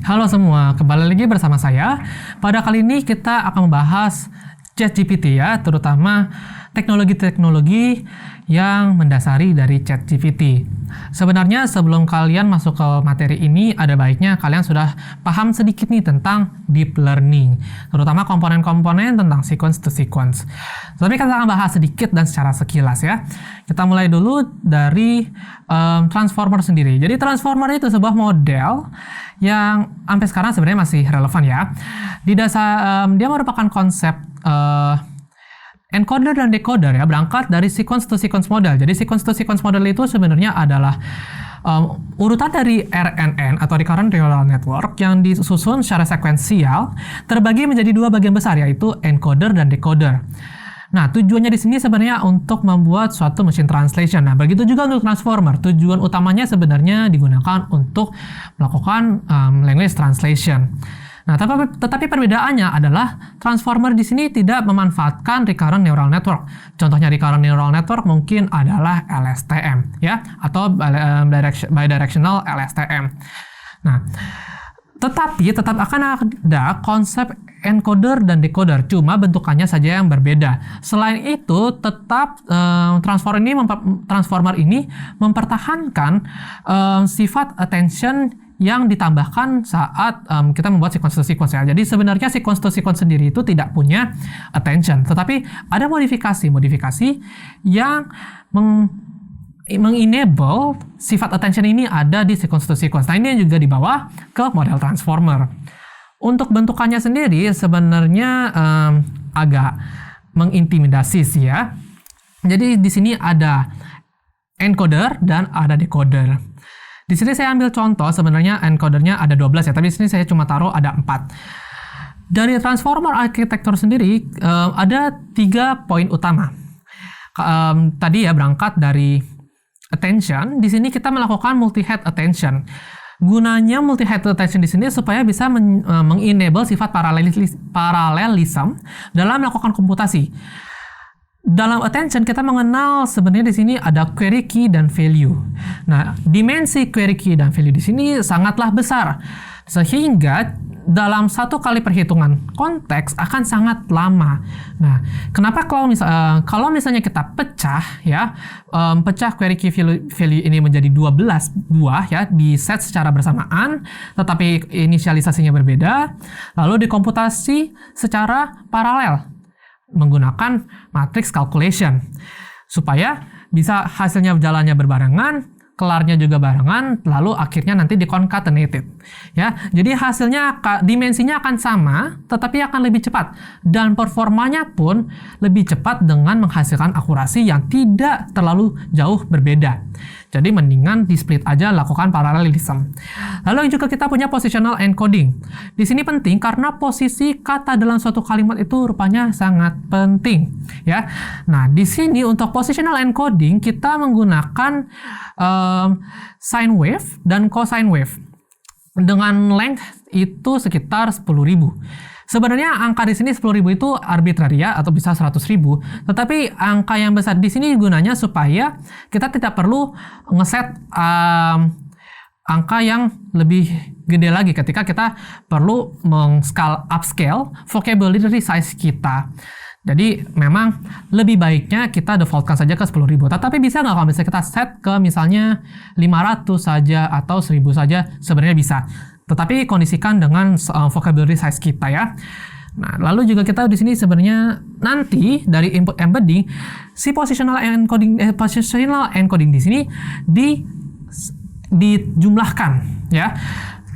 Halo semua, kembali lagi bersama saya. Pada kali ini kita akan membahas ChatGPT ya, terutama teknologi-teknologi yang mendasari dari ChatGPT. Sebenarnya sebelum kalian masuk ke materi ini, ada baiknya kalian sudah paham sedikit nih tentang deep learning, terutama komponen-komponen tentang sequence to sequence. Tapi kita akan bahas sedikit dan secara sekilas ya. Kita mulai dulu dari transformer sendiri. Jadi transformer itu sebuah model yang sampai sekarang sebenarnya masih relevan ya. Di dasar dia merupakan konsep encoder dan decoder ya, berangkat dari sequence to sequence model. Jadi sequence to sequence model itu sebenarnya adalah urutan dari RNN atau recurrent neural network yang disusun secara sekuensial terbagi menjadi dua bagian besar, yaitu encoder dan decoder. Nah, tujuannya di sini sebenarnya untuk membuat suatu machine translation. Nah, begitu juga untuk transformer. Tujuan utamanya sebenarnya digunakan untuk melakukan language translation. Nah, tetapi perbedaannya adalah transformer di sini tidak memanfaatkan recurrent neural network. Contohnya recurrent neural network mungkin adalah LSTM ya, atau bidirectional LSTM. Nah, tetapi tetap akan ada konsep encoder dan decoder, cuma bentukannya saja yang berbeda. Selain itu, tetap transformer ini mempertahankan sifat attention yang ditambahkan saat kita membuat sequence to sequence ya. Jadi sebenarnya sequence to sequence sendiri itu tidak punya attention, tetapi ada modifikasi yang mengenable sifat attention ini ada di sequence to sequence. Nah, ini juga dibawa ke model transformer. Untuk bentukannya sendiri sebenarnya agak mengintimidasi sih ya. Jadi di sini ada encoder dan ada decoder. Di sini saya ambil contoh, sebenarnya encodernya ada 12 ya, tapi di sini saya cuma taruh ada 4. Dari transformer architecture sendiri ada 3 poin utama. Tadi ya berangkat dari attention, di sini kita melakukan multi-head attention. Gunanya multi-head attention di sini supaya bisa mengenable sifat paralelism dalam melakukan komputasi. Dalam attention kita mengenal sebenarnya di sini ada query key dan value. Nah, dimensi query key dan value di sini sangatlah besar, sehingga dalam satu kali perhitungan konteks akan sangat lama. Nah, kenapa kalau misalnya kita pecah ya, pecah query key value ini menjadi 12 buah ya, di set secara bersamaan, tetapi inisialisasinya berbeda, lalu dikomputasi secara paralel menggunakan matrix calculation supaya bisa hasilnya jalannya berbarengan, kelarnya juga barengan, lalu akhirnya nanti diconcatenated ya. Jadi hasilnya dimensinya akan sama tetapi akan lebih cepat, dan performanya pun lebih cepat dengan menghasilkan akurasi yang tidak terlalu jauh berbeda. Jadi mendingan di split aja, lakukan parallelism. Lalu juga kita punya positional encoding. Di sini penting karena posisi kata dalam suatu kalimat itu rupanya sangat penting ya. Nah, di sini untuk positional encoding kita menggunakan sine wave dan cosine wave dengan length itu sekitar 10.000. Sebenarnya angka di sini 10.000 itu arbitrary ya, atau bisa 100.000. Tetapi angka yang besar di sini gunanya supaya kita tidak perlu ngeset angka yang lebih gede lagi ketika kita perlu upscale vocabulary size kita. Jadi memang lebih baiknya kita defaultkan saja ke 10.000. Tetapi bisa nggak kalau misalnya kita set ke misalnya 500 saja atau 1.000 saja, sebenarnya bisa. Tetapi kondisikan dengan vocabulary size kita ya. Nah, lalu juga kita di sini sebenarnya nanti dari input embedding si positional encoding di sini dijumlahkan ya.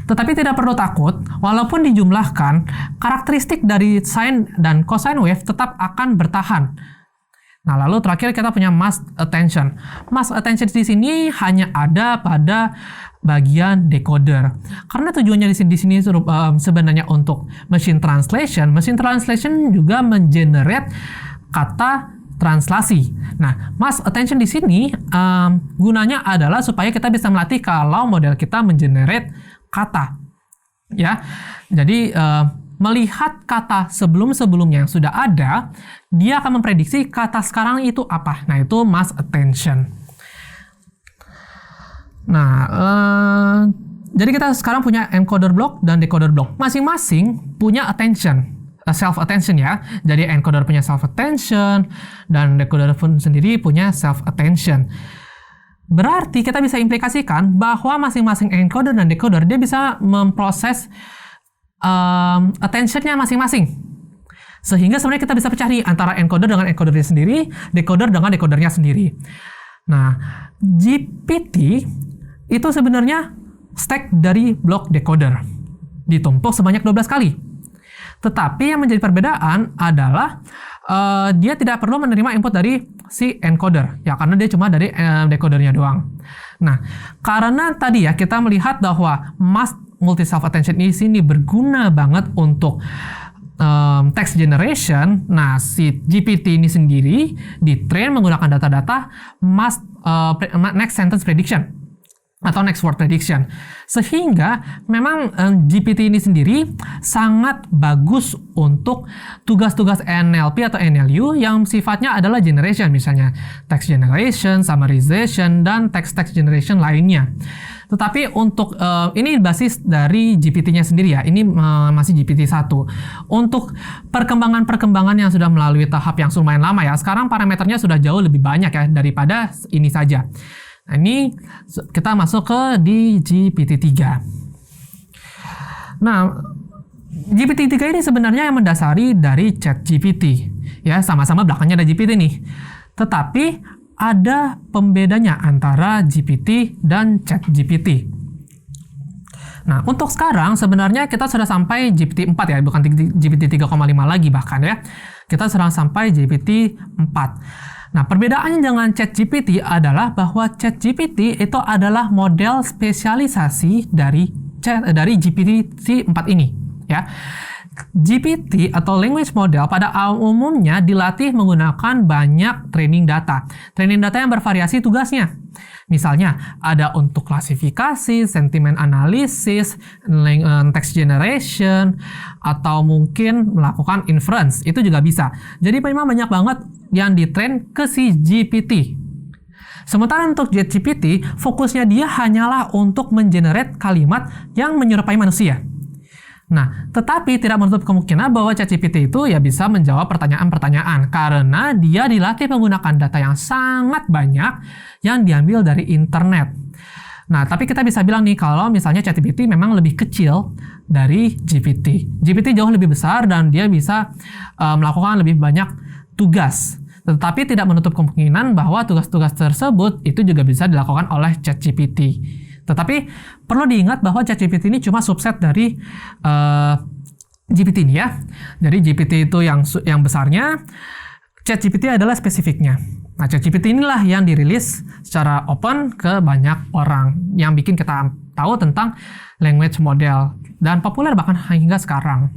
Tetapi tidak perlu takut, walaupun dijumlahkan, karakteristik dari sine dan cosine wave tetap akan bertahan. Nah, lalu terakhir kita punya mask attention. Mask attention di sini hanya ada pada bagian decoder. Karena tujuannya di sini sebenarnya untuk machine translation. Machine translation juga mengenerate kata translasi. Nah, mask attention di sini gunanya adalah supaya kita bisa melatih kalau model kita mengenerate kata. Ya. Jadi melihat kata sebelum-sebelumnya yang sudah ada, dia akan memprediksi kata sekarang itu apa. Nah, itu mask attention. Nah, Jadi kita sekarang punya encoder block dan decoder block. Masing-masing punya attention, self attention ya. Jadi encoder punya self attention dan decoder pun sendiri punya self attention. Berarti kita bisa implikasikan bahwa masing-masing encoder dan decoder dia bisa memproses attention-nya masing-masing. Sehingga sebenarnya kita bisa pecah nih antara encoder dengan encodernya sendiri, decoder dengan decodernya sendiri. Nah, GPT itu sebenarnya stack dari blok decoder ditumpuk sebanyak 12 kali. Tetapi yang menjadi perbedaan adalah dia tidak perlu menerima input dari si encoder ya, karena dia cuma dari decodernya doang. Nah, karena tadi ya kita melihat bahwa mask multi self attention di sini berguna banget untuk text generation. Nah, si GPT ini sendiri ditrain menggunakan data-data next sentence prediction atau next word prediction. Sehingga memang GPT ini sendiri sangat bagus untuk tugas-tugas NLP atau NLU yang sifatnya adalah generation, misalnya text generation, summarization, dan text-text generation lainnya. Tetapi untuk ini basis dari GPT-nya sendiri ya, ini masih GPT-1. Untuk perkembangan-perkembangan yang sudah melalui tahap yang lumayan lama ya, sekarang parameternya sudah jauh lebih banyak ya daripada ini saja. Nah, ini kita masuk ke di GPT-3. Nah, GPT-3 ini sebenarnya yang mendasari dari ChatGPT. Ya, sama-sama belakangnya ada GPT nih. Tetapi ada pembedanya antara GPT dan ChatGPT. Nah, untuk sekarang sebenarnya kita sudah sampai GPT-4 ya, bukan GPT 3,5 lagi bahkan ya. Kita sudah sampai GPT-4. Nah, perbedaannya dengan ChatGPT adalah bahwa ChatGPT itu adalah model spesialisasi dari GPT-4 ini, ya. GPT atau language model pada umumnya dilatih menggunakan banyak training data. Training data yang bervariasi tugasnya. Misalnya, ada untuk klasifikasi, sentimen analisis, text generation, atau mungkin melakukan inference. Itu juga bisa. Jadi memang banyak banget yang ditrain ke si GPT. Sementara untuk ChatGPT, fokusnya dia hanyalah untuk mengenerate kalimat yang menyerupai manusia. Nah, tetapi tidak menutup kemungkinan bahwa ChatGPT itu ya bisa menjawab pertanyaan-pertanyaan karena dia dilatih menggunakan data yang sangat banyak yang diambil dari internet. Nah, tapi kita bisa bilang nih kalau misalnya ChatGPT memang lebih kecil dari GPT. GPT jauh lebih besar dan dia bisa melakukan lebih banyak tugas. Tetapi tidak menutup kemungkinan bahwa tugas-tugas tersebut itu juga bisa dilakukan oleh ChatGPT. Tetapi perlu diingat bahwa ChatGPT ini cuma subset dari GPT ini ya. Jadi GPT itu yang besarnya, ChatGPT adalah spesifiknya. Nah, ChatGPT inilah yang dirilis secara open ke banyak orang yang bikin kita tahu tentang language model dan populer bahkan hingga sekarang.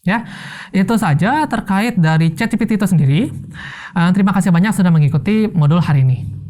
Ya, itu saja terkait dari ChatGPT itu sendiri. Terima kasih banyak sudah mengikuti modul hari ini.